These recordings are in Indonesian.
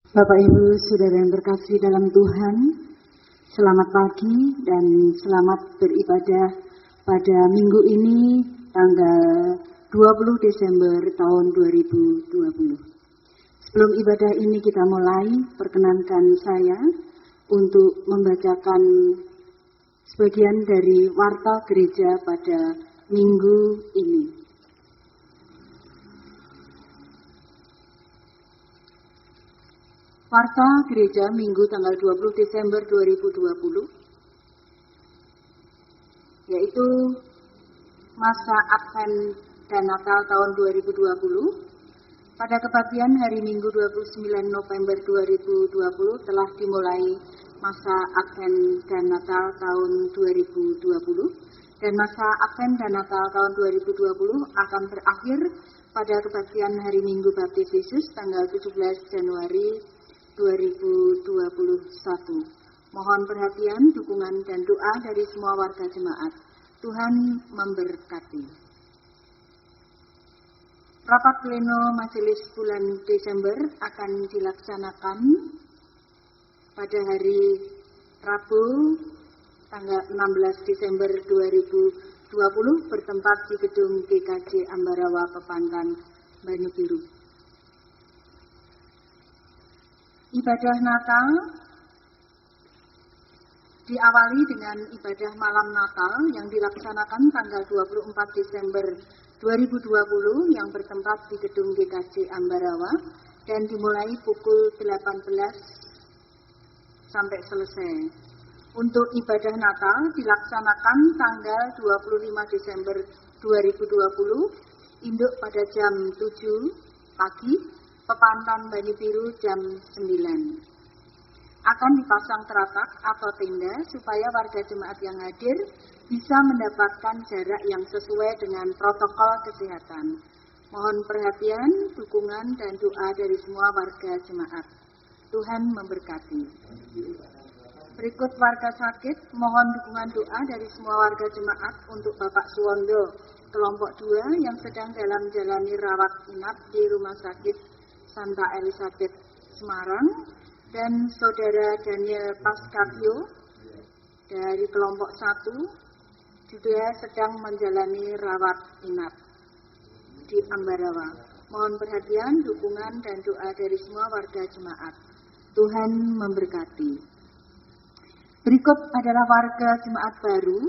Bapak Ibu Saudara yang terkasih dalam Tuhan, selamat pagi dan selamat beribadah pada minggu ini tanggal 20 Desember tahun 2020. Sebelum ibadah ini kita mulai, perkenankan saya untuk membacakan sebagian dari warta gereja pada minggu ini. Warta Gereja Minggu tanggal 20 Desember 2020, yaitu masa Advent dan Natal tahun 2020. Pada kebaktian hari Minggu 29 November 2020 telah dimulai masa Advent dan Natal tahun 2020, dan masa Advent dan Natal tahun 2020 akan berakhir pada kebaktian hari Minggu Baptis Yesus tanggal 17 Januari 2021. Mohon perhatian, dukungan, dan doa dari semua warga jemaat. Tuhan memberkati. Rapat pleno Majelis bulan Desember akan dilaksanakan pada hari Rabu tanggal 16 Desember 2020 bertempat di gedung GKJ Ambarawa Pepantan, Banyubiru. Ibadah Natal diawali dengan ibadah malam Natal yang dilaksanakan tanggal 24 Desember 2020 yang bertempat di gedung GKJ Ambarawa dan dimulai pukul 18 sampai selesai. Untuk ibadah Natal dilaksanakan tanggal 25 Desember 2020, induk pada jam 7 pagi, Pepantan Banyubiru jam 9. Akan dipasang teratak atau tenda supaya warga jemaat yang hadir bisa mendapatkan jarak yang sesuai dengan protokol kesehatan. Mohon perhatian, dukungan, dan doa dari semua warga jemaat. Tuhan memberkati. Berikut warga sakit, mohon dukungan doa dari semua warga jemaat untuk Bapak Suwondo, kelompok 2 yang sedang dalam menjalani rawat inap di Rumah Sakit Santa Elizabeth Semarang, dan Saudara Daniel Pascavio dari kelompok 1 juga sedang menjalani rawat inap di Ambarawa. Mohon perhatian, dukungan, dan doa dari semua warga jemaat. Tuhan memberkati. Berikut adalah warga jemaat baru.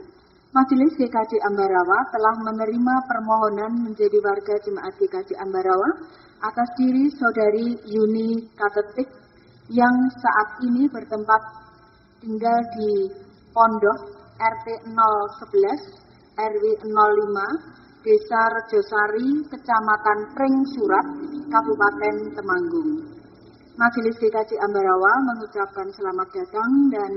Majelis GKJ Ambarawa telah menerima permohonan menjadi warga jemaat GKJ Ambarawa atas diri Saudari Yuni Katetik yang saat ini bertempat tinggal di Pondok RT 011 RW 05 Desa Rejosari, Kecamatan Pring Surat, Kabupaten Temanggung. Majelis GKJ Ambarawa mengucapkan selamat datang dan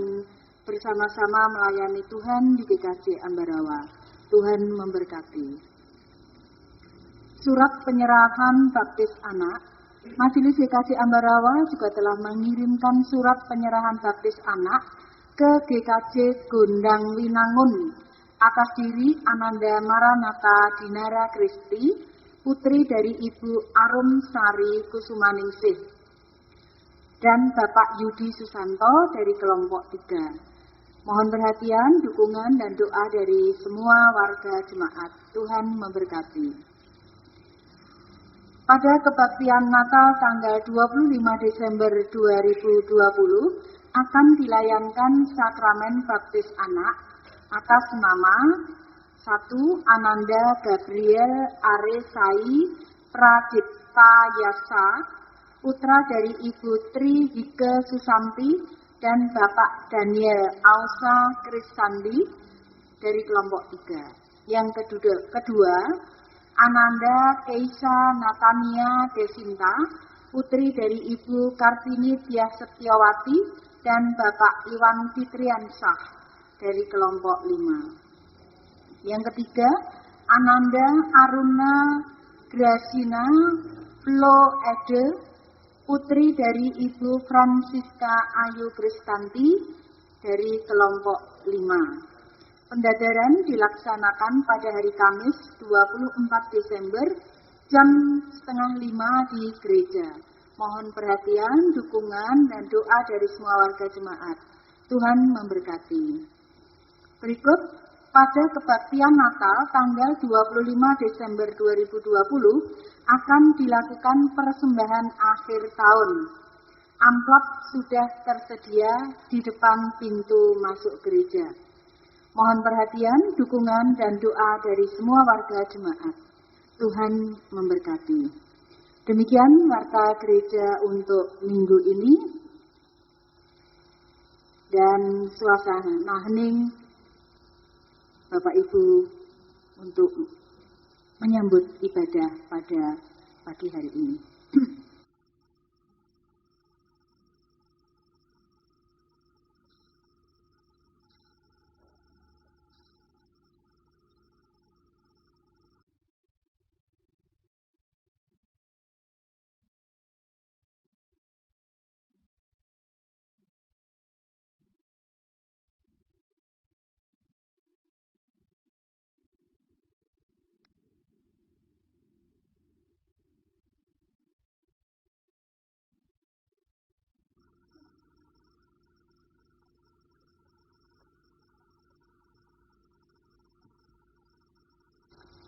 bersama-sama melayani Tuhan di GKJ Ambarawa. Tuhan memberkati. Surat penyerahan baptis anak. Majelis GKJ Ambarawa juga telah mengirimkan surat penyerahan baptis anak ke GKJ Gondang Winangun atas diri Ananda Maranatha Dinara Kristi, putri dari Ibu Arum Sari Kusumaningsih, dan Bapak Yudi Susanto dari kelompok 3. Mohon perhatian, dukungan, dan doa dari semua warga jemaat. Tuhan memberkati. Pada kebaktian Natal tanggal 25 Desember 2020 akan dilayankan sakramen baptis anak atas nama 1. Ananda Gabriel Aresai Pradipta Yasa, putra dari Ibu Tri Hike Susanti dan Bapak Daniel Ausa Krisandi dari kelompok 3. Yang kedua, Ananda Keisa Natania Desinta, putri dari Ibu Kartini Diah Setiawati dan Bapak Iwan Fitriansah dari kelompok 5. Yang ketiga, Ananda Aruna Grasina Flo Ede, putri dari Ibu Francisca Ayu Kristanti dari kelompok 5. Pendadaran dilaksanakan pada hari Kamis 24 Desember jam 4:30 di gereja. Mohon perhatian, dukungan, dan doa dari semua warga jemaat. Tuhan memberkati. Berikut, pada kebaktian Natal tanggal 25 Desember 2020 akan dilakukan persembahan akhir tahun. Amplop sudah tersedia di depan pintu masuk gereja. Mohon perhatian, dukungan, dan doa dari semua warga jemaat. Tuhan memberkati. Demikian warta gereja untuk minggu ini. Dan suasana hening Bapak Ibu untuk menyambut ibadah pada pagi hari ini.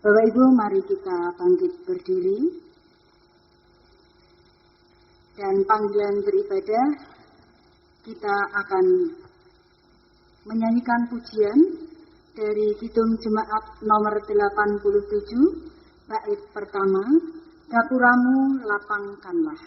Bapak Ibu, mari kita bangkit berdiri dan panggilan beribadah kita akan menyanyikan pujian dari Kidung Jemaat nomor 87, bait pertama, Gapuramu lapangkanlah.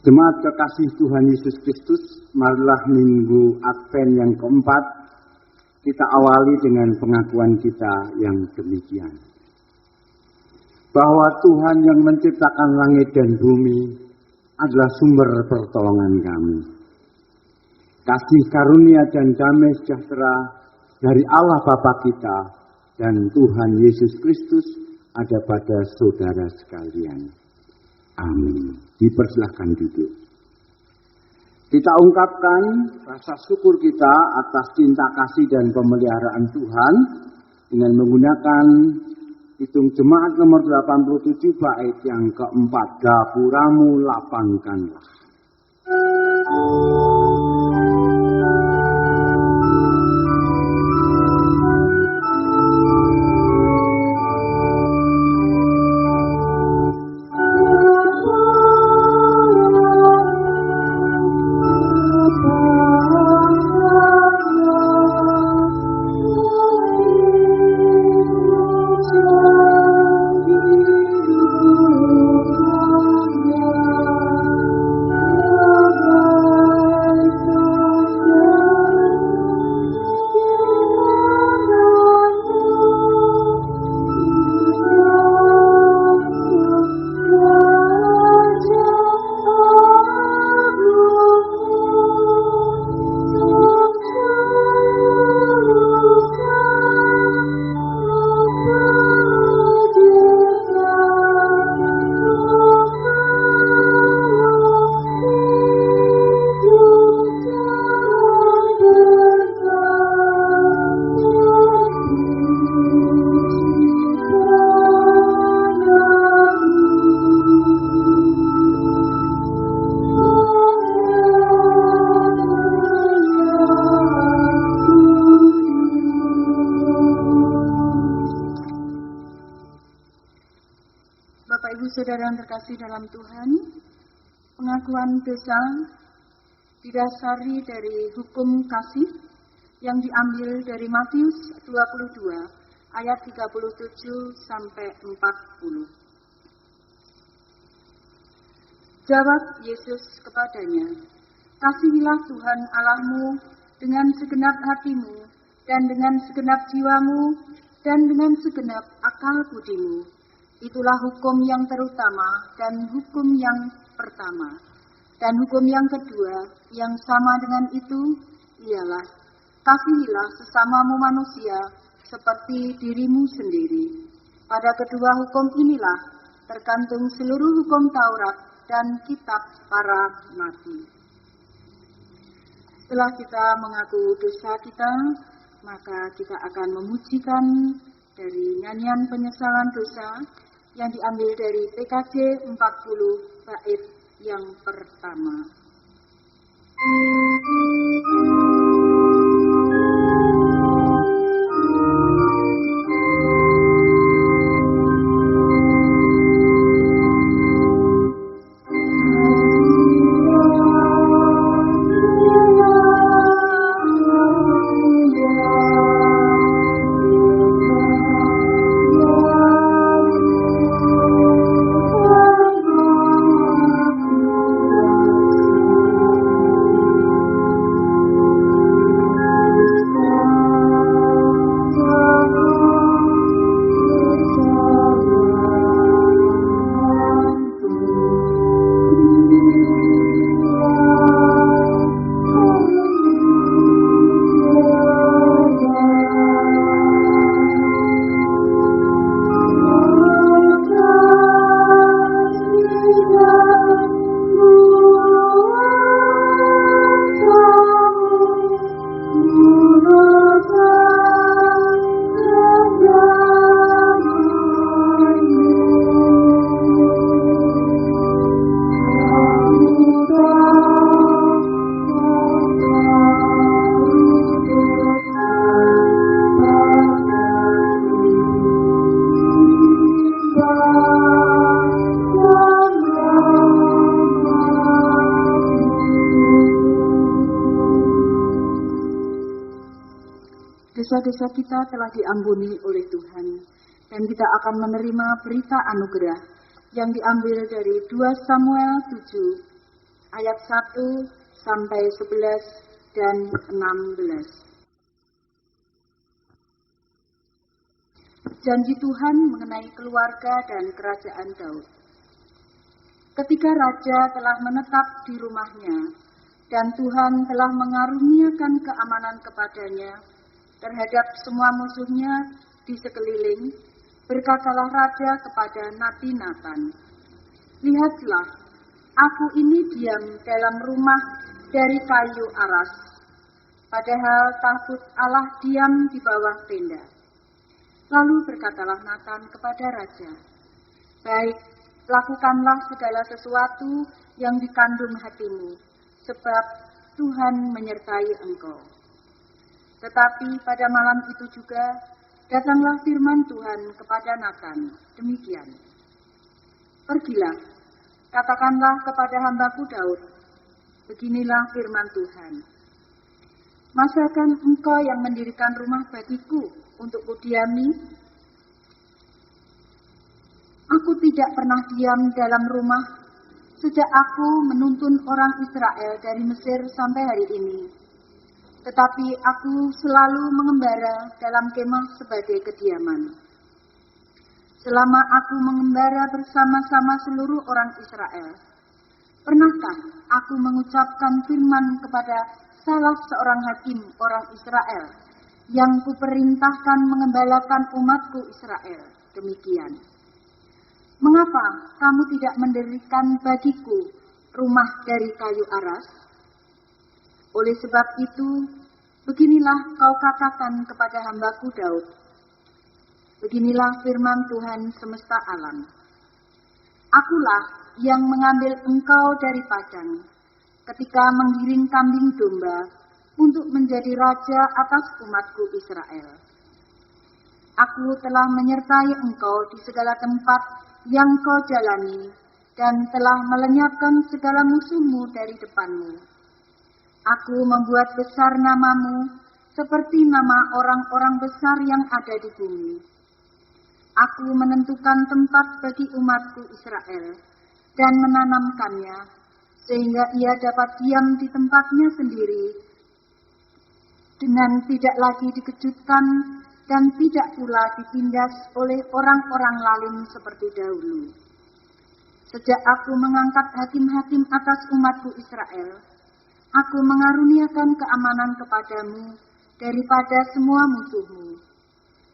Jemaat kekasih Tuhan Yesus Kristus, marilah minggu Advent yang keempat kita awali dengan pengakuan kita yang demikian. Bahwa Tuhan yang menciptakan langit dan bumi adalah sumber pertolongan kami. Kasih karunia dan damai sejahtera dari Allah Bapa kita dan Tuhan Yesus Kristus ada pada saudara sekalian. Amin. Dipersilahkan duduk. Kita ungkapkan rasa syukur kita atas cinta kasih dan pemeliharaan Tuhan dengan menggunakan Kidung Jemaat nomor 87 bait yang keempat, Gapuramu lapangkanlah. saudara yang terkasih dalam Tuhan, pengakuan dosa didasari dari hukum kasih yang diambil dari Matius 22 ayat 37 sampai 40. Jawab Yesus kepadanya, "Kasihilah Tuhan Allahmu dengan segenap hatimu, dan dengan segenap jiwamu, dan dengan segenap akal budimu. Itulah hukum yang terutama dan hukum yang pertama. Dan hukum yang kedua, yang sama dengan itu, ialah, kasihilah sesamamu manusia seperti dirimu sendiri. Pada kedua hukum inilah tergantung seluruh hukum Taurat dan kitab para nabi." Setelah kita mengaku dosa kita, maka kita akan memujikan dari nyanyian penyesalan dosa yang diambil dari PKJ 40 bait yang pertama. Dosa-dosa kita telah diampuni oleh Tuhan, dan kita akan menerima berita anugerah yang diambil dari 2 Samuel 7 ayat 1 sampai 11 dan 16. Janji Tuhan mengenai keluarga dan kerajaan Daud. Ketika raja telah menetap di rumahnya, dan Tuhan telah mengaruniakan keamanan kepadanya terhadap semua musuhnya di sekeliling, berkatalah raja kepada Nabi Natan, "Lihatlah, aku ini diam dalam rumah dari kayu aras, padahal tabut Allah diam di bawah tenda." Lalu berkatalah Natan kepada raja, "Baik, lakukanlah segala sesuatu yang dikandung hatimu, sebab Tuhan menyertai engkau." Tetapi pada malam itu juga datanglah firman Tuhan kepada Natan, demikian, "Pergilah, katakanlah kepada hambaku Daud, beginilah firman Tuhan. Masakan engkau yang mendirikan rumah bagiku untuk kudiami? Aku tidak pernah diam dalam rumah sejak aku menuntun orang Israel dari Mesir sampai hari ini. Tetapi aku selalu mengembara dalam kemah sebagai kediaman. Selama aku mengembara bersama-sama seluruh orang Israel, pernahkah aku mengucapkan firman kepada salah seorang hakim orang Israel yang kuperintahkan mengembalakan umatku Israel demikian? Mengapa kamu tidak mendirikan bagiku rumah dari kayu aras? Oleh sebab itu, beginilah kau katakan kepada hambaku Daud, beginilah firman Tuhan semesta alam. Akulah yang mengambil engkau dari padang, ketika menggiring kambing domba, untuk menjadi raja atas umatku Israel. Aku telah menyertai engkau di segala tempat yang kau jalani dan telah melenyapkan segala musuhmu dari depanmu. Aku membuat besar namamu seperti nama orang-orang besar yang ada di bumi. Aku menentukan tempat bagi umatku Israel dan menanamkannya, sehingga ia dapat diam di tempatnya sendiri, dengan tidak lagi dikejutkan dan tidak pula ditindas oleh orang-orang lain seperti dahulu. Sejak aku mengangkat hakim-hakim atas umatku Israel, aku mengaruniakan keamanan kepadamu daripada semua musuhmu.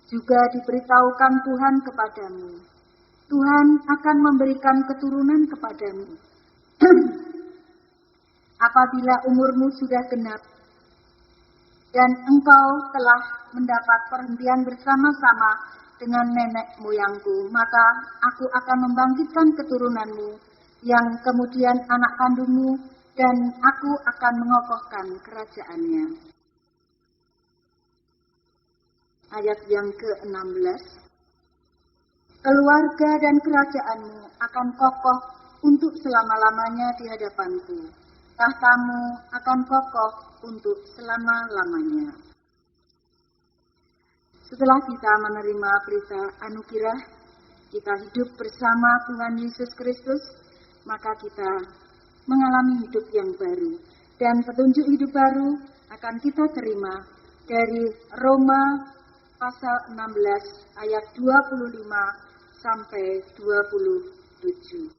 Juga diberitahukan Tuhan kepadamu, Tuhan akan memberikan keturunan kepadamu. Apabila umurmu sudah genap, dan engkau telah mendapat perhentian bersama-sama dengan nenek moyangku, maka aku akan membangkitkan keturunanmu, yang kemudian anak kandungmu, dan aku akan mengokohkan kerajaannya. Ayat yang ke-16. Keluarga dan kerajaanmu akan kokoh untuk selama-lamanya di hadapanku. Tahtamu akan kokoh untuk selama-lamanya. Setelah kita menerima berita anugerah, kita hidup bersama Tuhan Yesus Kristus, maka kita mengalami hidup yang baru. Dan petunjuk hidup baru akan kita terima dari Roma pasal 16 ayat 25 sampai 27.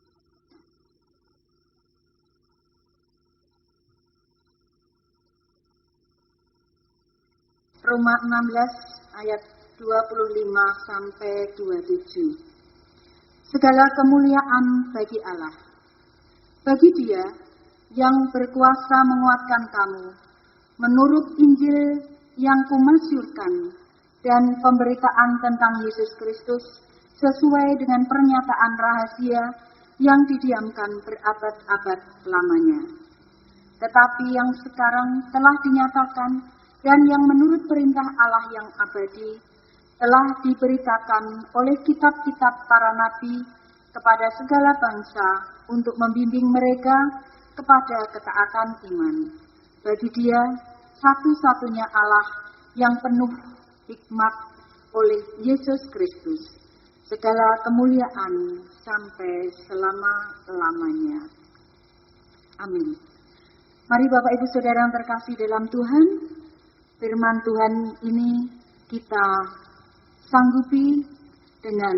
Roma 16 ayat 25 sampai 27. Segala kemuliaan bagi Allah, bagi Dia yang berkuasa menguatkan kamu menurut Injil yang kumasyurkan dan pemberitaan tentang Yesus Kristus sesuai dengan pernyataan rahasia yang didiamkan berabad-abad lamanya, tetapi yang sekarang telah dinyatakan dan yang menurut perintah Allah yang abadi telah diberitakan oleh kitab-kitab para nabi kepada segala bangsa untuk membimbing mereka kepada ketaatan iman. Bagi Dia satu-satunya Allah yang penuh hikmat oleh Yesus Kristus, segala kemuliaan sampai selama-lamanya. Amin. Mari Bapak Ibu Saudara yang terkasih dalam Tuhan, firman Tuhan ini kita sanggupi dengan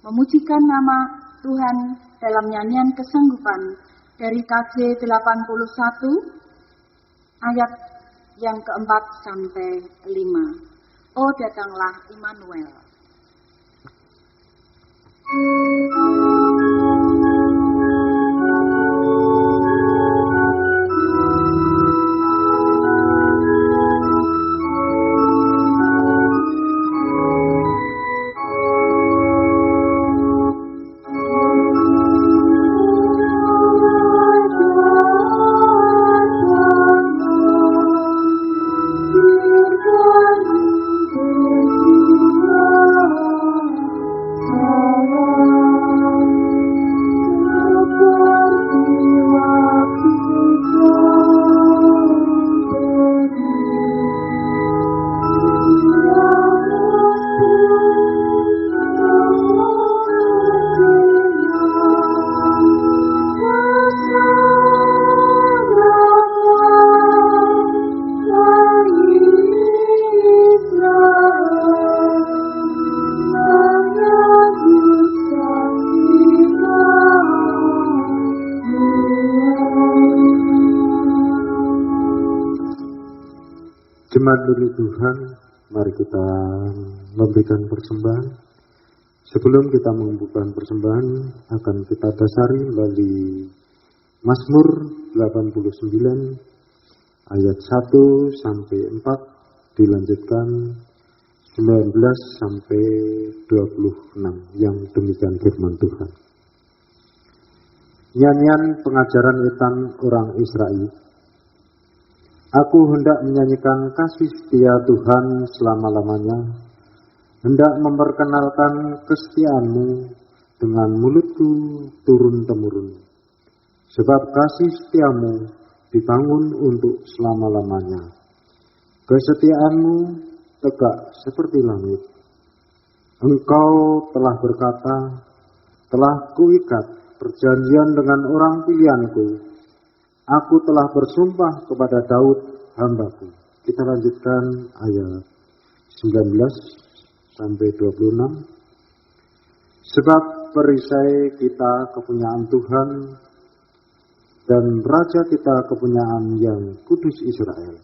memujikan nama Tuhan dalam nyanyian kesanggupan dari KJ 81 ayat yang keempat sampai 5. Oh datanglah Immanuel. Jemaat milik Tuhan, mari kita memberikan persembahan. Sebelum kita mengumpulkan persembahan, akan kita dasari dari Mazmur 89 ayat 1 sampai 4, dilanjutkan 19 sampai 26, yang demikian firman Tuhan. Nyanyian pengajaran etan orang Israel. Aku hendak menyanyikan kasih setia Tuhan selama-lamanya, hendak memperkenalkan kesetiaan-Mu dengan mulutku turun-temurun. Sebab kasih setiamu dibangun untuk selama-lamanya. Kesetiaanmu tegak seperti langit. Engkau telah berkata, telah kuikat perjanjian dengan orang pilihanku. Aku telah bersumpah kepada Daud hambaku. Kita lanjutkan ayat 19 sampai 26. Sebab perisai kita kepunyaan Tuhan dan Raja kita kepunyaan yang kudus Israel.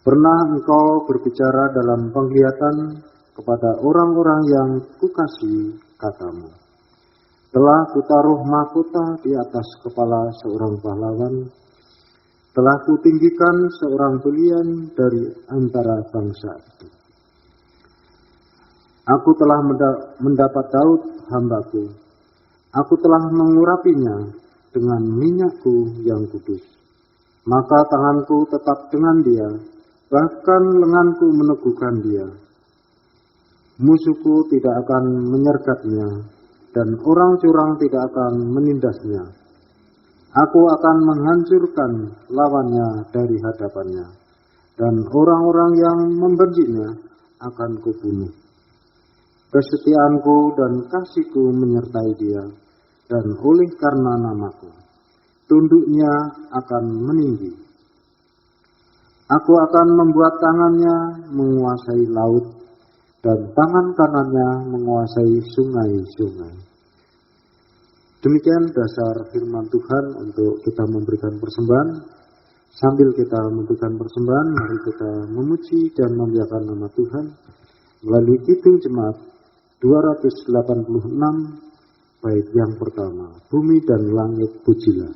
Pernah engkau berbicara dalam penglihatan kepada orang-orang yang kukasihi katamu. Telah kutaruh mahkota di atas kepala seorang pahlawan. Telah kutinggikan seorang belian dari antara bangsa itu. Aku telah mendapat Daud hambaku. Aku telah mengurapinya dengan minyakku yang kudus. Maka tanganku tetap dengan dia, bahkan lenganku meneguhkan dia. Musuhku tidak akan menyergatnya, dan orang curang tidak akan menindasnya. Aku akan menghancurkan lawannya dari hadapannya, dan orang-orang yang membencinya akan kubunuh. Kesetiaanku dan kasihku menyertai dia, dan oleh karena namaku, tunduknya akan meninggi. Aku akan membuat tangannya menguasai laut, dan tangan kanannya menguasai sungai-sungai. Demikian dasar firman Tuhan untuk kita memberikan persembahan. Sambil kita memberikan persembahan, mari kita memuji dan memuliakan nama Tuhan melalui Kidung Jemaat 286, bait yang pertama, bumi dan langit pujilah.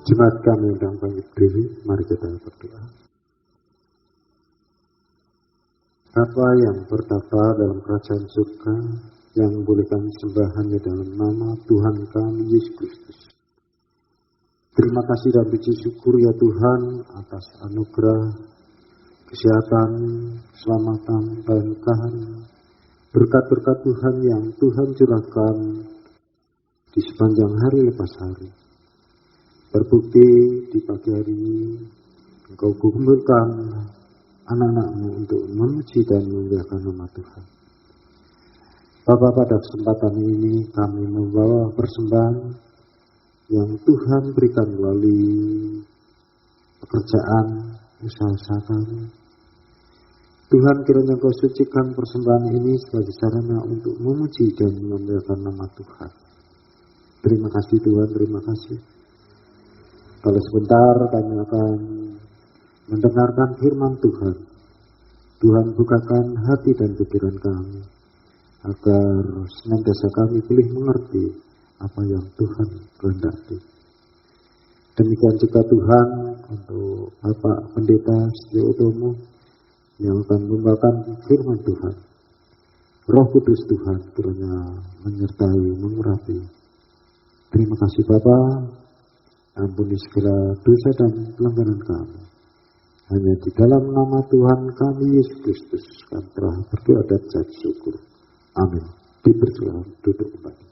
Jemaat kami undang bangkit berdiri, mari kita berdoa. Bapa yang bertata dalam kerajaan surga, yang membolehkan sembahannya dalam nama Tuhan kami Yesus Kristus. Terima kasih dan puji syukur ya Tuhan atas anugerah, kesehatan, keselamatan, berkahan, berkat-berkat Tuhan yang Tuhan curahkan di sepanjang hari lepas hari. Terbukti di pagi hari ini Engkau kumpulkan anak-anak-Mu untuk memuji dan memuliakan nama Tuhan. Bapa, pada kesempatan ini kami membawa persembahan yang Tuhan berikan melalui pekerjaan usaha kami. Tuhan, kiranya Engkau sucikan persembahan ini sebagai sarana untuk memuji dan memuliakan nama Tuhan. Terima kasih Tuhan, terima kasih. Kalau sebentar kami akan mendengarkan firman Tuhan. Tuhan bukakan hati dan pikiran kami, agar senantiasa kami boleh mengerti apa yang Tuhan kehendaki. Demikian juga Tuhan untuk Bapak Pendeta Setio Utomo yang akan membawakan firman Tuhan. Roh Kudus Tuhan kiranya menyertai, mengurapi. Terima kasih Bapak. Ampuni segala dosa dan pelanggaran kami. Hanya di dalam nama Tuhan kami Yesus Kristus kami telah berdoa dan ucap syukur. Amin. Dipersilakan duduk kembali.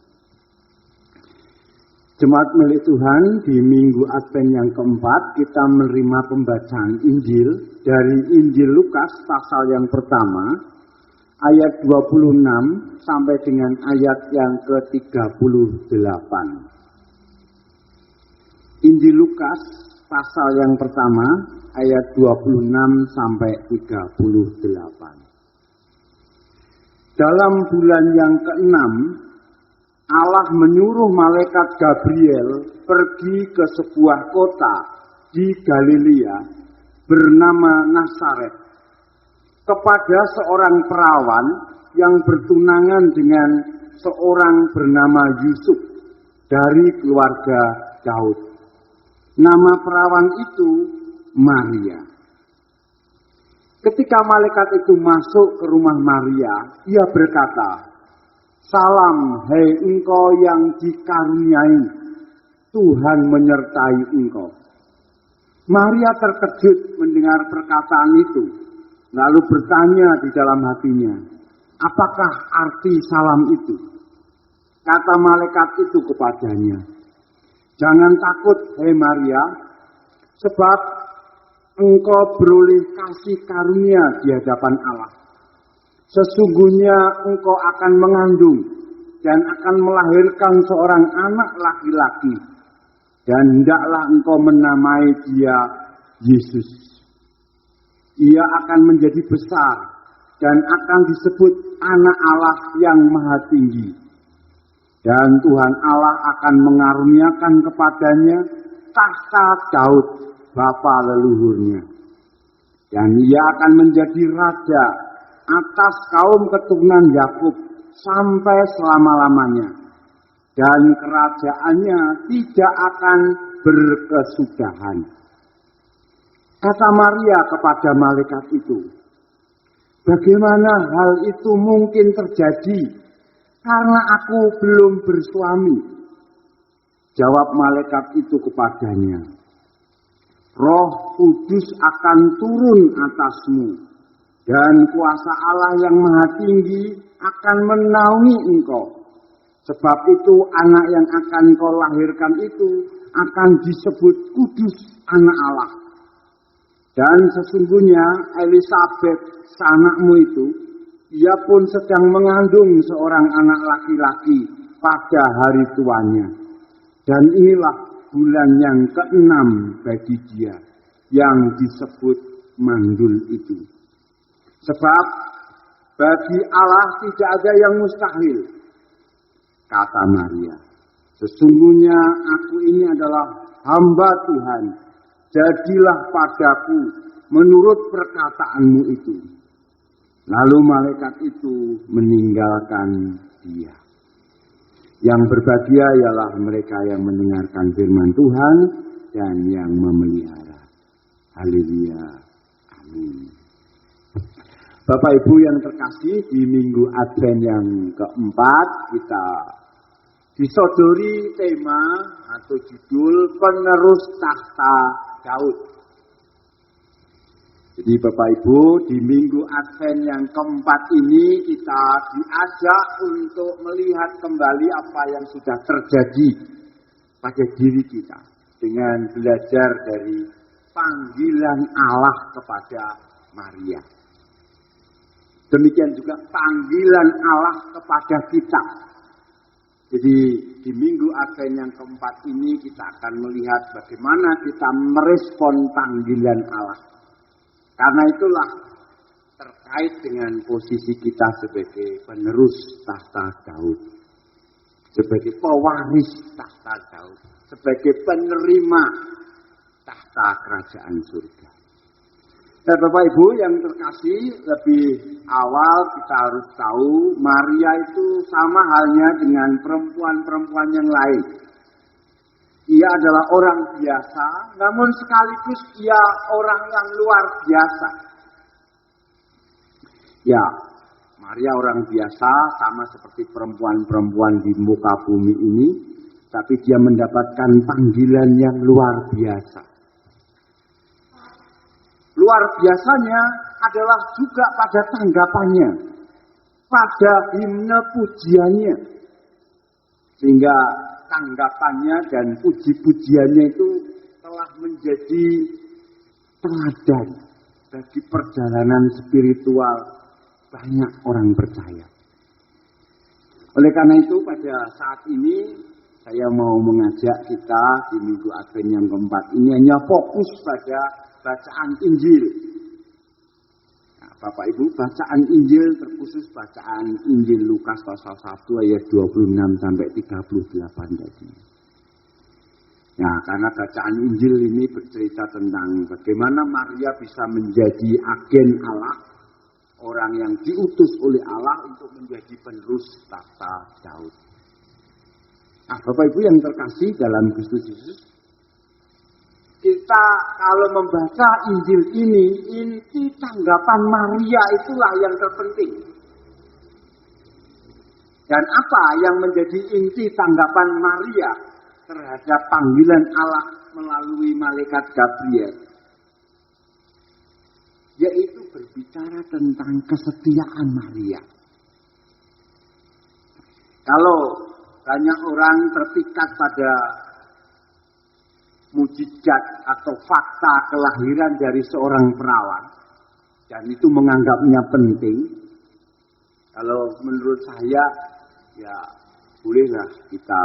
Jemaat milik Tuhan, di minggu Advent yang keempat kita menerima pembacaan Injil dari Injil Lukas pasal yang pertama ayat 26 sampai dengan ayat yang ke-38. Injil Lukas pasal yang pertama ayat 26 sampai 38. Dalam bulan yang ke-6 Allah menyuruh malaikat Gabriel pergi ke sebuah kota di Galilea bernama Nazaret kepada seorang perawan yang bertunangan dengan seorang bernama Yusuf dari keluarga Daud. Nama perawan itu Maria. Ketika malaikat itu masuk ke rumah Maria, ia berkata, "Salam, hai engkau yang dikaruniai, Tuhan menyertai engkau." Maria terkejut mendengar perkataan itu, lalu bertanya di dalam hatinya, "Apakah arti salam itu?" Kata malaikat itu kepadanya, "Jangan takut, hai Maria, sebab engkau beroleh kasih karunia di hadapan Allah. Sesungguhnya engkau akan mengandung dan akan melahirkan seorang anak laki-laki, dan hendaklah engkau menamai dia Yesus. Ia akan menjadi besar dan akan disebut Anak Allah yang Maha Tinggi. Dan Tuhan Allah akan mengaruniakan kepadanya tahta Daud, bapa leluhurnya. Dan ia akan menjadi raja atas kaum keturunan Yakub sampai selama-lamanya. Dan kerajaannya tidak akan berkesudahan." Kata Maria kepada malaikat itu, "Bagaimana hal itu mungkin terjadi, karena aku belum bersuami?" Jawab malaikat itu kepadanya, "Roh Kudus akan turun atasmu, dan kuasa Allah yang Maha Tinggi akan menaungi engkau. Sebab itu anak yang akan kau lahirkan itu akan disebut kudus anak Allah. Dan sesungguhnya Elisabet, sanakmu itu, ia pun sedang mengandung seorang anak laki-laki pada hari tuanya. Dan inilah bulan yang ke-6 bagi dia, yang disebut mandul itu. Sebab bagi Allah tidak ada yang mustahil." Kata Maria, "Sesungguhnya aku ini adalah hamba Tuhan, jadilah padaku menurut perkataanmu itu." Lalu malaikat itu meninggalkan dia. Yang berbahagia ialah mereka yang mendengarkan firman Tuhan dan yang memelihara. Haleluya. Amin. Bapak Ibu yang terkasih, di minggu Advent yang keempat kita disodori tema atau judul penerus tahta Daud. Jadi Bapak Ibu, di minggu Advent yang keempat ini kita diajak untuk melihat kembali apa yang sudah terjadi pada diri kita dengan belajar dari panggilan Allah kepada Maria. Demikian juga panggilan Allah kepada kita. Jadi di minggu Advent yang keempat ini kita akan melihat bagaimana kita merespon panggilan Allah. Karena itulah terkait dengan posisi kita sebagai penerus tahta Daud, sebagai pewaris tahta Daud, sebagai penerima tahta kerajaan surga. Dan Bapak Ibu yang terkasih, lebih awal kita harus tahu Maria itu sama halnya dengan perempuan-perempuan yang lain. Ia adalah orang biasa, namun sekaligus ia orang yang luar biasa. Ya, Maria orang biasa sama seperti perempuan-perempuan di muka bumi ini, tapi dia mendapatkan panggilan yang luar biasa. Luar biasanya adalah juga pada tanggapannya, pada himne pujiannya. Sehingga tanggapannya dan puji-pujiannya itu telah menjadi teladan bagi perjalanan spiritual banyak orang percaya. Oleh karena itu pada saat ini saya mau mengajak kita di minggu Advent yang keempat ini hanya fokus pada bacaan Injil. Nah, Bapak Ibu, bacaan Injil terkhusus bacaan Injil Lukas pasal 1 ayat 26 sampai 38 tadi. Ya, karena bacaan Injil ini bercerita tentang bagaimana Maria bisa menjadi agen Allah, orang yang diutus oleh Allah untuk menjadi penerus tahta Daud. Nah, Bapak Ibu yang terkasih dalam Kristus Yesus, kita kalau membaca Injil ini, inti tanggapan Maria itulah yang terpenting. Dan apa yang menjadi inti tanggapan Maria terhadap panggilan Allah melalui malaikat Gabriel? Yaitu berbicara tentang kesetiaan Maria. Kalau banyak orang terpikat pada mujizat atau fakta kelahiran dari seorang perawan, dan itu menganggapnya penting, kalau menurut saya, ya bolehlah kita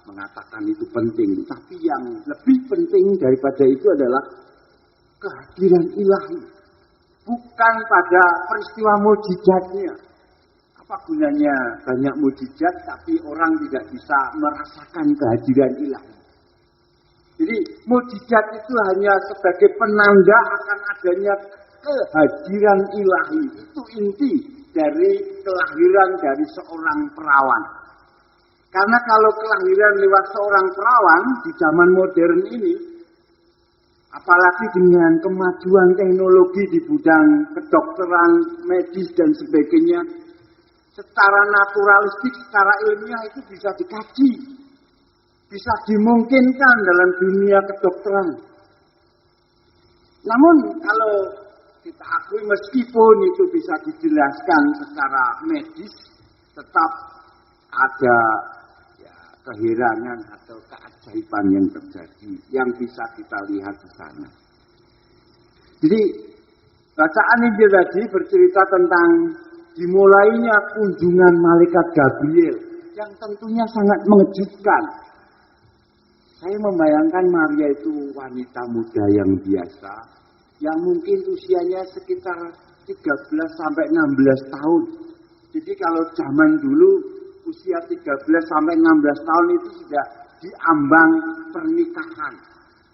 mengatakan itu penting. Tapi yang lebih penting daripada itu adalah kehadiran ilahi. Bukan pada peristiwa mujizatnya. Apa gunanya banyak mujizat tapi orang tidak bisa merasakan kehadiran ilahi. Jadi mujizat itu hanya sebagai penanda akan adanya kehadiran ilahi. Itu inti dari kelahiran dari seorang perawan. Karena kalau kelahiran lewat seorang perawan di zaman modern ini, apalagi dengan kemajuan teknologi di bidang kedokteran, medis dan sebagainya, secara naturalistik, secara ilmiah itu bisa dikaji, bisa dimungkinkan dalam dunia kedokteran. Namun kalau kita akui meskipun itu bisa dijelaskan secara medis, tetap ada keheranan atau keajaiban yang terjadi, yang bisa kita lihat di sana. Jadi, bacaan Injil tadi bercerita tentang dimulainya kunjungan malaikat Gabriel, yang tentunya sangat mengejutkan. Saya membayangkan Maria itu wanita muda yang biasa, yang mungkin usianya sekitar 13 sampai 16 tahun. Jadi kalau zaman dulu, usia 13 sampai 16 tahun itu sudah diambang pernikahan.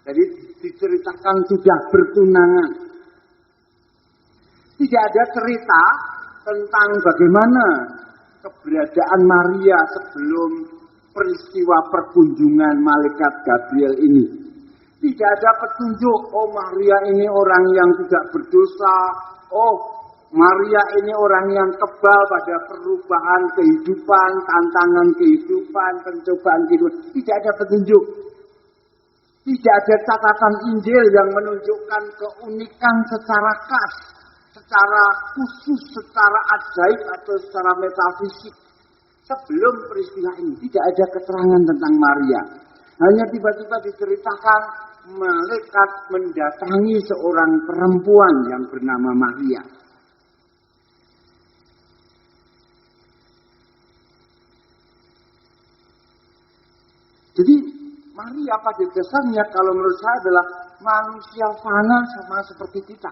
Jadi diceritakan sudah bertunangan. Tidak ada cerita tentang bagaimana keberadaan Maria sebelum peristiwa perkunjungan malaikat Gabriel ini. Tidak ada petunjuk, oh Maria ini orang yang tidak berdosa, oh Maria ini orang yang kebal pada perubahan kehidupan, tantangan kehidupan, pencobaan kehidupan. Tidak ada petunjuk. Tidak ada catatan Injil yang menunjukkan keunikan secara khas, secara khusus, secara ajaib atau secara metafisik. Sebelum peristiwa ini tidak ada keterangan tentang Maria. Hanya tiba-tiba diceritakan malaikat mendatangi seorang perempuan yang bernama Maria. Jadi Maria pada dasarnya kalau menurut saya adalah manusia fana sama seperti kita.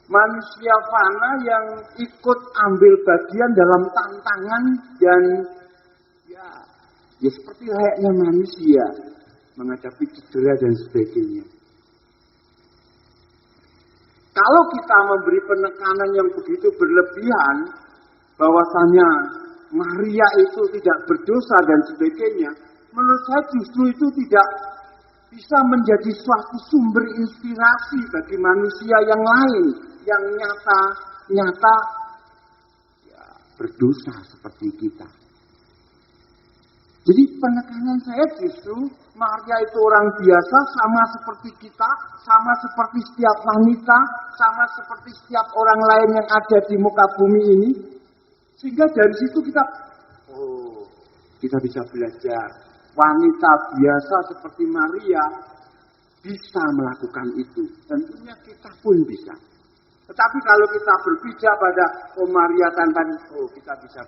Manusia fana yang ikut ambil bagian dalam tantangan dan ya seperti layaknya manusia menghadapi cedera dan sebagainya. Kalau kita memberi penekanan yang begitu berlebihan bahwasanya Maria itu tidak berdosa dan sebagainya, menurut saya justru itu tidak bisa menjadi suatu sumber inspirasi bagi manusia yang lain yang nyata ya, berdosa seperti kita. Jadi penekanan saya justru Maria itu orang biasa, sama seperti kita, sama seperti setiap wanita, sama seperti setiap orang lain yang ada di muka bumi ini. Sehingga dari situ kita bisa belajar. Wanita biasa seperti Maria bisa melakukan itu. Tentunya kita pun bisa. Tetapi kalau kita berpijak pada Maria tanpa kita bisa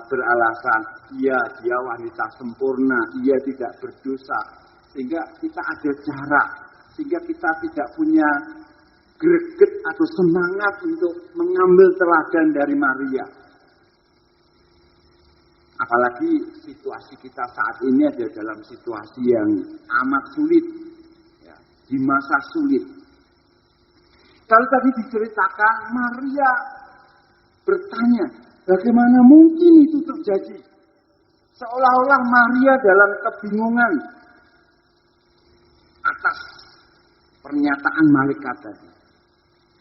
beralasan, iya dia wanita sempurna, ia tidak berdosa. Sehingga kita ada jarak, sehingga kita tidak punya greget atau semangat untuk mengambil teladan dari Maria. Apalagi situasi kita saat ini ada dalam situasi yang amat sulit, ya, di masa sulit. Kalau tadi diceritakan, Maria bertanya, bagaimana mungkin itu terjadi? Seolah-olah Maria dalam kebingungan atas pernyataan malaikat tadi.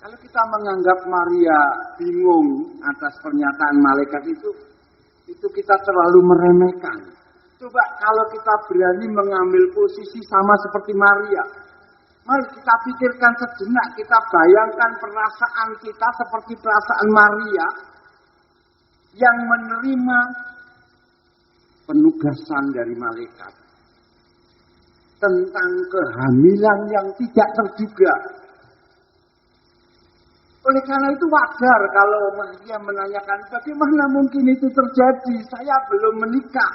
Kalau kita menganggap Maria bingung atas pernyataan malaikat itu kita terlalu meremehkan. Coba kalau kita berani mengambil posisi sama seperti Maria. Mari kita pikirkan sejenak, kita bayangkan perasaan kita seperti perasaan Maria yang menerima penugasan dari malaikat tentang kehamilan yang tidak terduga. Oleh karena itu wajar kalau Maria menanyakan, bagaimana mungkin itu terjadi? Saya belum menikah.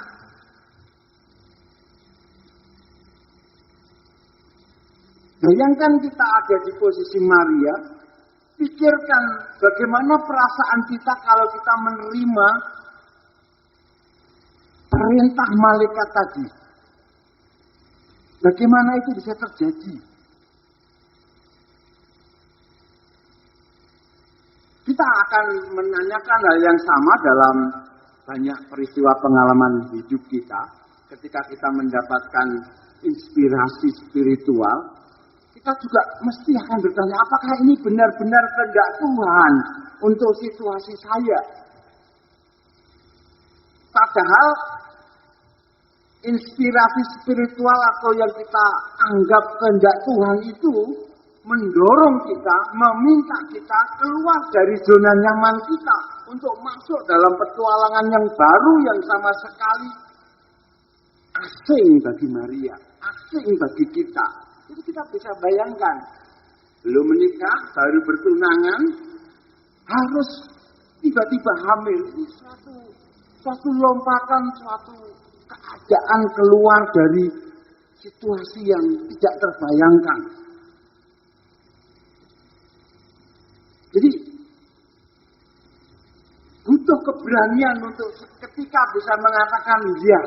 Bayangkan kita ada di posisi Maria, pikirkan bagaimana perasaan kita kalau kita menerima perintah malaikat tadi. Bagaimana itu bisa terjadi? Kita akan menanyakan hal yang sama dalam banyak peristiwa pengalaman hidup kita. Ketika kita mendapatkan inspirasi spiritual, kita juga mesti akan bertanya, apakah ini benar-benar kehendak Tuhan untuk situasi saya? Padahal inspirasi spiritual atau yang kita anggap kehendak Tuhan itu mendorong kita, meminta kita keluar dari zona nyaman kita untuk masuk dalam petualangan yang baru yang sama sekali asing bagi Maria, asing bagi kita. Jadi kita bisa bayangkan, belum menikah, baru bertunangan, harus tiba-tiba hamil. Ini suatu lompatan, suatu keadaan keluar dari situasi yang tidak terbayangkan. Jadi butuh keberanian untuk ketika bisa mengatakan ya.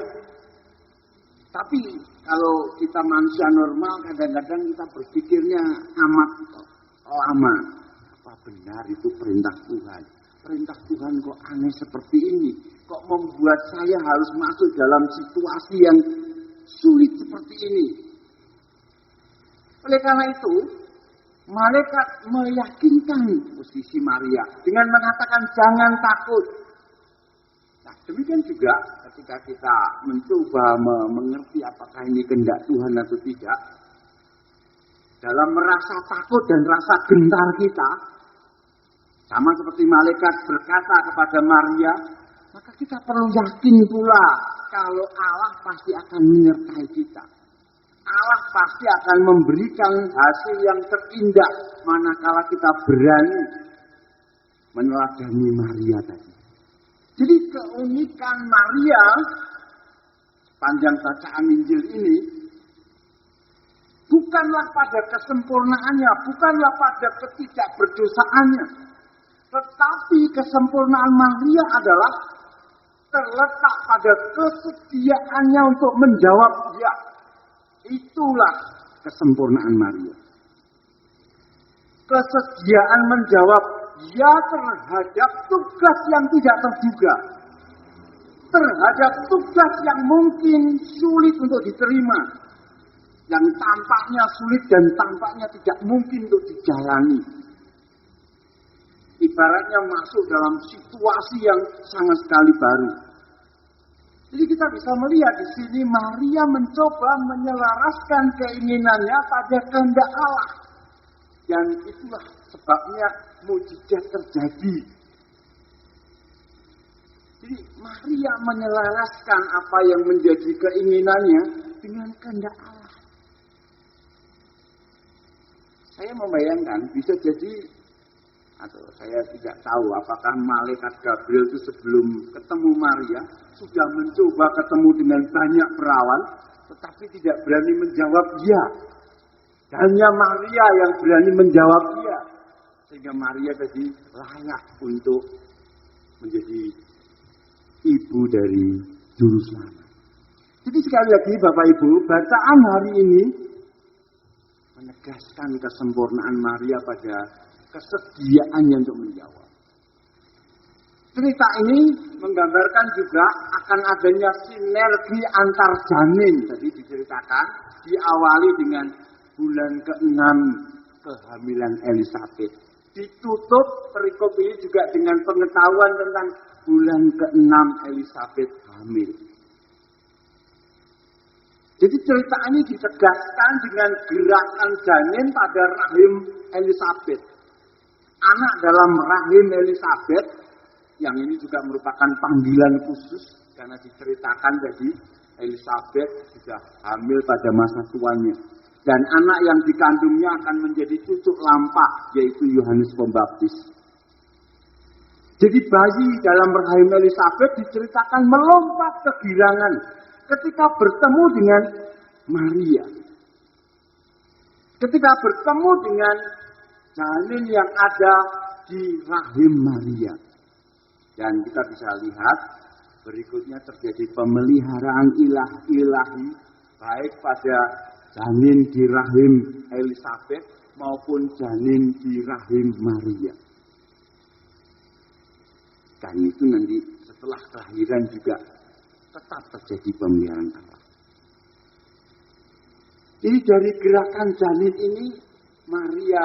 Tapi kalau kita manusia normal, kadang-kadang kita berpikirnya amat lama. Apa benar itu perintah Tuhan? Perintah Tuhan kok aneh seperti ini? Kok membuat saya harus masuk dalam situasi yang sulit seperti ini? Oleh karena itu, malaikat meyakinkan posisi Maria dengan mengatakan jangan takut. Nah, demikian juga ketika kita mencoba mengerti apakah ini kehendak Tuhan atau tidak, dalam merasa takut dan rasa gentar kita, sama seperti malaikat berkata kepada Maria, maka kita perlu yakin pula kalau Allah pasti akan menyertai kita. Allah pasti akan memberikan hasil yang terindah manakala kita berani meneladani Maria tadi. Jadi keunikan Maria panjang bacaan Injil ini bukanlah pada kesempurnaannya, bukanlah pada ketidakberdosaannya, tetapi kesempurnaan Maria adalah terletak pada kesediaannya untuk menjawab ya. Itulah kesempurnaan Maria. Kesediaan menjawab ya terhadap tugas yang tidak terduga. Terhadap tugas yang mungkin sulit untuk diterima. Yang tampaknya sulit dan tampaknya tidak mungkin untuk dijalani. Ibaratnya masuk dalam situasi yang sama sekali baru. Jadi kita bisa melihat di sini Maria mencoba menyelaraskan keinginannya pada kehendak Allah. Dan itulah sebabnya mukjizat terjadi. Jadi Maria menyelaraskan apa yang menjadi keinginannya dengan kehendak Allah. Saya membayangkan bisa jadi, atau saya tidak tahu apakah malaikat Gabriel itu sebelum ketemu Maria sudah mencoba ketemu dengan banyak perawan, tetapi tidak berani menjawab ya. Hanya Maria yang berani menjawab dia. Sehingga Maria jadi layak untuk menjadi ibu dari juru selamat. Jadi sekali lagi Bapak Ibu, bacaan hari ini menegaskan kesempurnaan Maria pada kesediaannya untuk menjawab. Cerita ini menggambarkan juga akan adanya sinergi antar janin. Jadi diceritakan, diawali dengan bulan ke-6 kehamilan Elizabeth. Ditutup perikop ini juga dengan pengetahuan tentang bulan ke-6 Elizabeth hamil. Jadi cerita ini ditegaskan dengan gerakan janin pada rahim Elizabeth. Anak dalam rahim Elizabeth, yang ini juga merupakan panggilan khusus karena diceritakan jadi Elizabeth sudah hamil pada masa tuanya. Dan anak yang dikandungnya akan menjadi cucu lampak, yaitu Yohanes Pembaptis. Jadi bayi dalam rahim Elizabeth diceritakan melompat kegirangan ketika bertemu dengan Maria. Ketika bertemu dengan janin yang ada di rahim Maria. Dan kita bisa lihat berikutnya terjadi pemeliharaan ilahi baik pada janin di rahim Elizabeth maupun janin di rahim Maria. Dan itu nanti setelah kelahiran juga tetap terjadi pemeliharaan Allah. Jadi dari gerakan janin ini Maria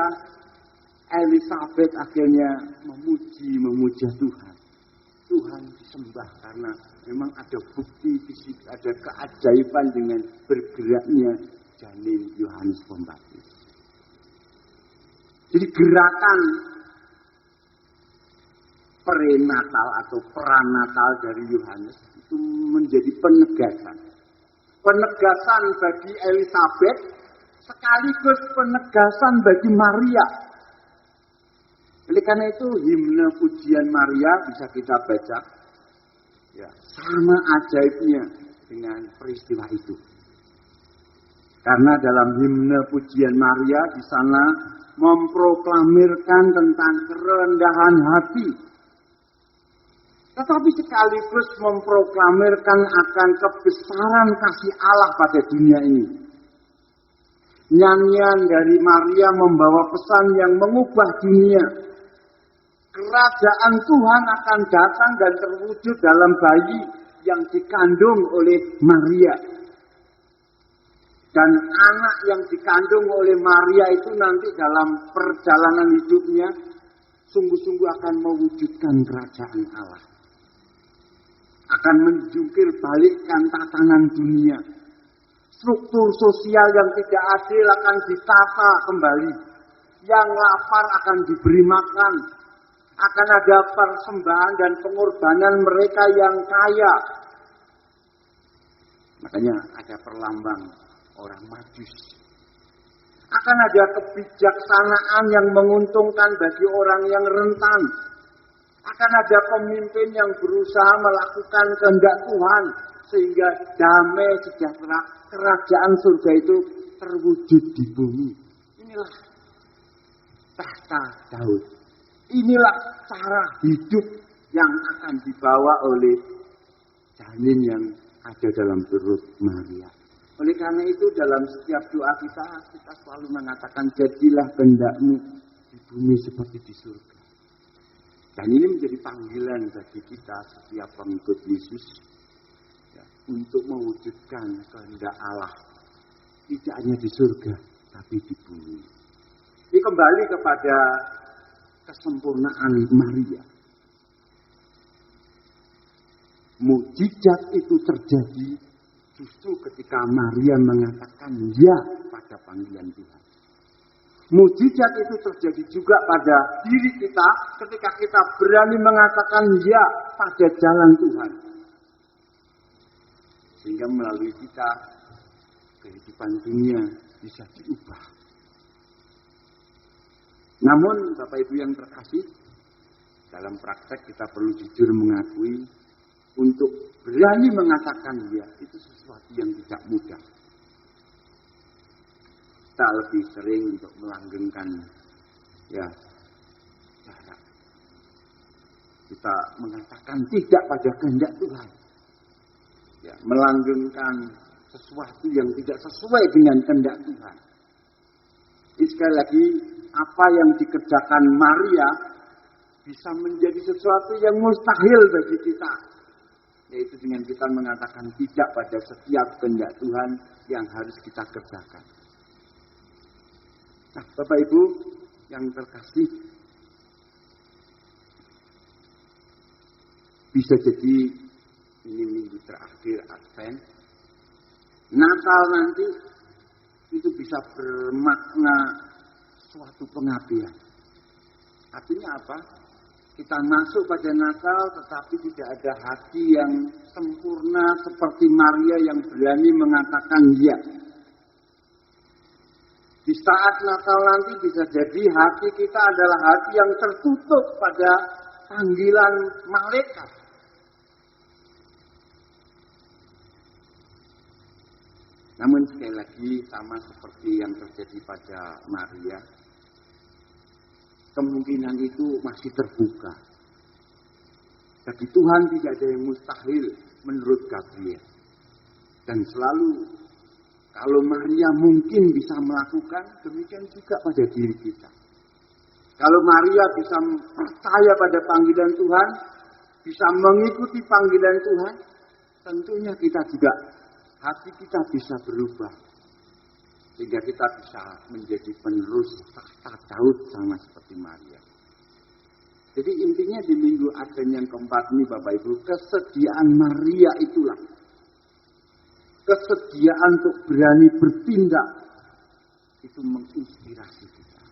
Elizabeth akhirnya memuja Tuhan. Tuhan disembah karena memang ada bukti fisik, ada keajaiban dengan bergeraknya janin Yohanes Pembaptis. Jadi gerakan prenatal atau pranatal dari Yohanes itu menjadi penegasan. Penegasan bagi Elizabeth sekaligus penegasan bagi Maria. Oleh karena itu himne pujian Maria bisa kita baca ya, sama ajaibnya dengan peristiwa itu. Karena dalam himne pujian Maria di sana memproklamirkan tentang kerendahan hati. Tetapi sekaligus memproklamirkan akan kebesaran kasih Allah pada dunia ini. Nyanyian dari Maria membawa pesan yang mengubah dunia. Kerajaan Tuhan akan datang dan terwujud dalam bayi yang dikandung oleh Maria. Dan anak yang dikandung oleh Maria itu nanti dalam perjalanan hidupnya sungguh-sungguh akan mewujudkan kerajaan Allah. Akan menjungkir balikkan tatanan dunia. Struktur sosial yang tidak adil akan ditata kembali. Yang lapar akan diberi makan. Akan ada persembahan dan pengorbanan mereka yang kaya. Makanya ada perlambang orang Majus. Akan ada kebijaksanaan yang menguntungkan bagi orang yang rentan. Akan ada pemimpin yang berusaha melakukan kehendak Tuhan sehingga damai sejahtera kerajaan surga itu terwujud di bumi. Inilah tahta Daud. Inilah cara hidup yang akan dibawa oleh janin yang ada dalam perut Maria. Oleh karena itu dalam setiap doa kita selalu mengatakan jadilah kehendak-Mu di bumi seperti di surga. Dan ini menjadi panggilan bagi kita setiap pengikut Yesus ya, untuk mewujudkan kehendak Allah. Tidak hanya di surga, tapi di bumi. Ini kembali kepada kesempurnaan Maria. Mukjizat itu terjadi justru ketika Maria mengatakan ya pada panggilan Tuhan. Mukjizat itu terjadi juga pada diri kita ketika kita berani mengatakan ya pada jalan Tuhan. Sehingga melalui kita kehidupan dunia bisa diubah. Namun Bapak Ibu yang terkasih, dalam praktek kita perlu jujur mengakui untuk berani mengatakan ya itu sesuatu yang tidak mudah. kita lebih sering untuk melanggengkan ya jarak. Kita mengatakan tidak pada kehendak Tuhan. Ya, melanggengkan sesuatu yang tidak sesuai dengan kehendak Tuhan. Jadi sekali lagi, apa yang dikerjakan Maria bisa menjadi sesuatu yang mustahil bagi kita. Yaitu dengan kita mengatakan tidak pada setiap kehendak Tuhan yang harus kita kerjakan. Nah, Bapak Ibu yang terkasih, bisa jadi ini minggu terakhir Advent, Natal nanti itu bisa bermakna suatu pengabdian. Artinya apa? Kita masuk pada Natal tetapi tidak ada hati yang sempurna seperti Maria yang berani mengatakan ya. Di saat Natal nanti bisa jadi hati kita adalah hati yang tertutup pada panggilan malaikat. Namun sekali lagi sama seperti yang terjadi pada Maria, kemungkinan itu masih terbuka. Bagi Tuhan tidak ada yang mustahil menurut Gabriel. Dan selalu kalau Maria mungkin bisa melakukan, demikian juga pada diri kita. Kalau Maria bisa percaya pada panggilan Tuhan, bisa mengikuti panggilan Tuhan, tentunya kita juga, hati kita bisa berubah. Sehingga kita bisa menjadi penerus tahta Daud sama seperti Maria. Jadi intinya di minggu Advent yang keempat ini Bapak Ibu, kesediaan Maria itulah. Kesediaan untuk berani bertindak, itu menginspirasi kita.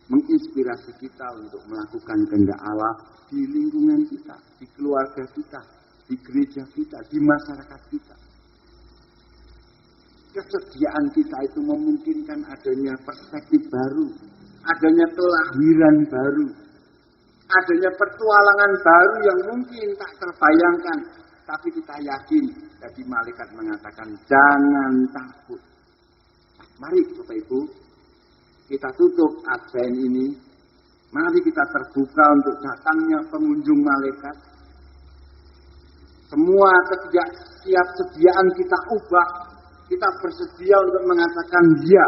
Menginspirasi kita untuk melakukan kehendak Allah di lingkungan kita, di keluarga kita, di gereja kita, di masyarakat kita. Kesediaan kita itu memungkinkan adanya perspektif baru, adanya kelahiran baru, adanya petualangan baru yang mungkin tak terbayangkan. Tapi kita yakin, tadi malaikat mengatakan jangan takut. Nah, mari Bapak Ibu, kita tutup Advent ini. Mari kita terbuka untuk datangnya pengunjung malaikat. Semua ketidaksediaan kita ubah. Kita bersedia untuk mengatakan ya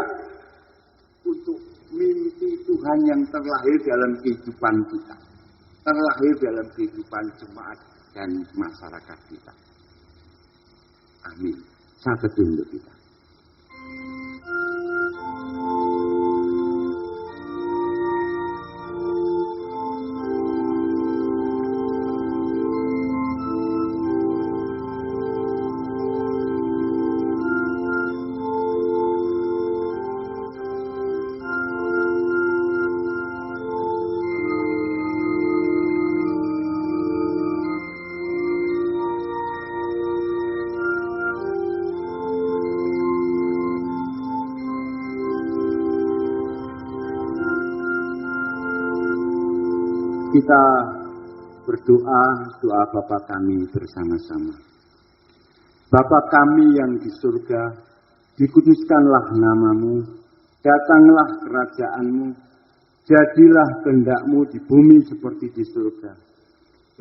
untuk mimpi Tuhan yang terlahir dalam kehidupan kita, terlahir dalam kehidupan jemaat dan masyarakat kita. Amin. Saya berdoa untuk kita. Kita berdoa, doa Bapa kami bersama-sama. Bapa kami yang di surga, dikuduskanlah namamu, datanglah kerajaanmu, jadilah kehendak-mu di bumi seperti di surga.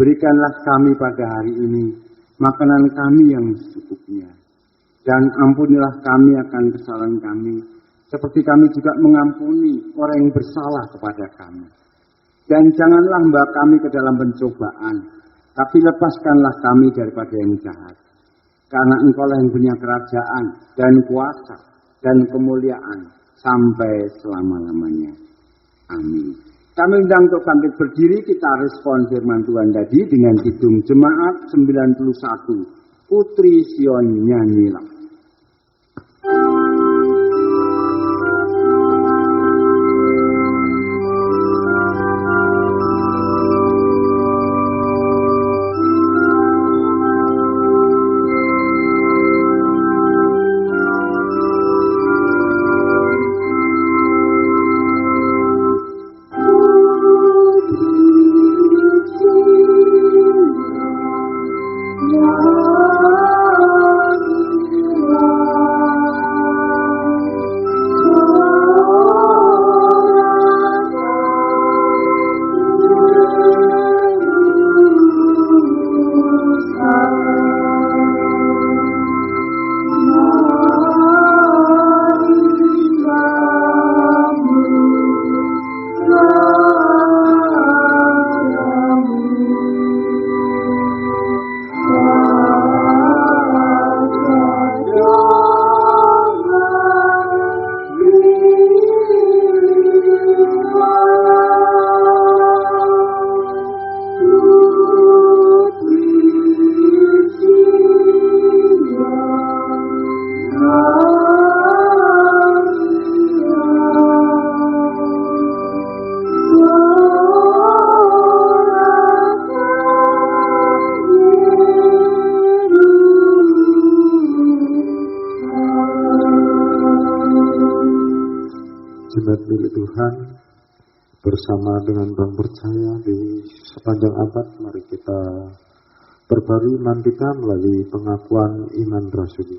Berikanlah kami pada hari ini makanan kami yang secukupnya, dan ampunilah kami akan kesalahan kami, seperti kami juga mengampuni orang yang bersalah kepada kami. Dan janganlah membawa kami ke dalam pencobaan, tapi lepaskanlah kami daripada yang jahat. Karena Engkau lah yang punya kerajaan dan kuasa dan kemuliaan sampai selama-lamanya. Amin. Kami undang untuk bangkit berdiri, kita respon firman Tuhan tadi dengan kidung Jemaat 91. Putri Sion nyanyilah. Yeah. milik Tuhan bersama dengan orang percaya di sepanjang abad. Mari kita perbarui iman kita melalui pengakuan iman rasuli.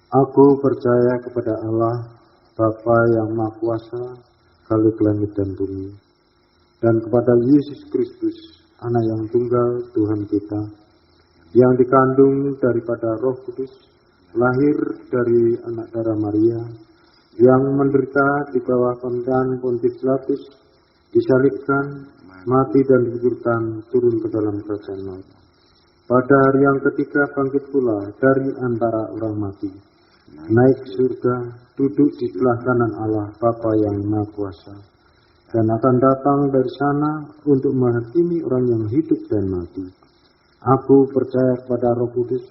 Aku percaya kepada Allah, Bapa yang Maha Kuasa, Khalik langit dan bumi, dan kepada Yesus Kristus, Anak yang tunggal Tuhan kita, yang dikandung daripada Roh Kudus, lahir dari anak darah Maria, yang menderita di bawah pemerintahan Pontius Pilatus, disalibkan, mati dan dikuburkan, turun ke dalam kerajaan maut. Pada hari yang ketiga bangkit pula dari antara orang mati, naik surga, duduk di sebelah kanan Allah Bapa yang Maha Kuasa, dan akan datang dari sana untuk menghakimi orang yang hidup dan mati. Aku percaya kepada Roh Kudus,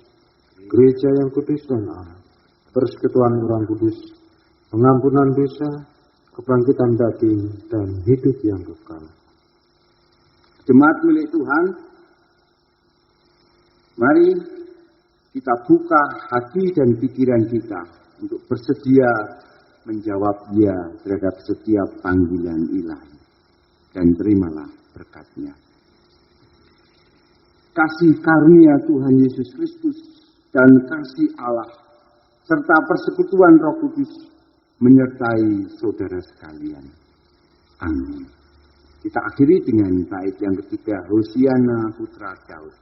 gereja yang kudus dan Allah, persekutuan orang kudus, pengampunan dosa, kebangkitan daging, dan hidup yang kekal. Jemaat milik Tuhan, mari kita buka hati dan pikiran kita untuk bersedia menjawab ya terhadap setiap panggilan ilahi, dan terimalah berkat-Nya. Kasih karunia Tuhan Yesus Kristus dan kasih Allah serta persekutuan Roh Kudus menyertai saudara sekalian. Amin. Kita akhiri dengan bait yang ketiga, Hosiana Putra Daud.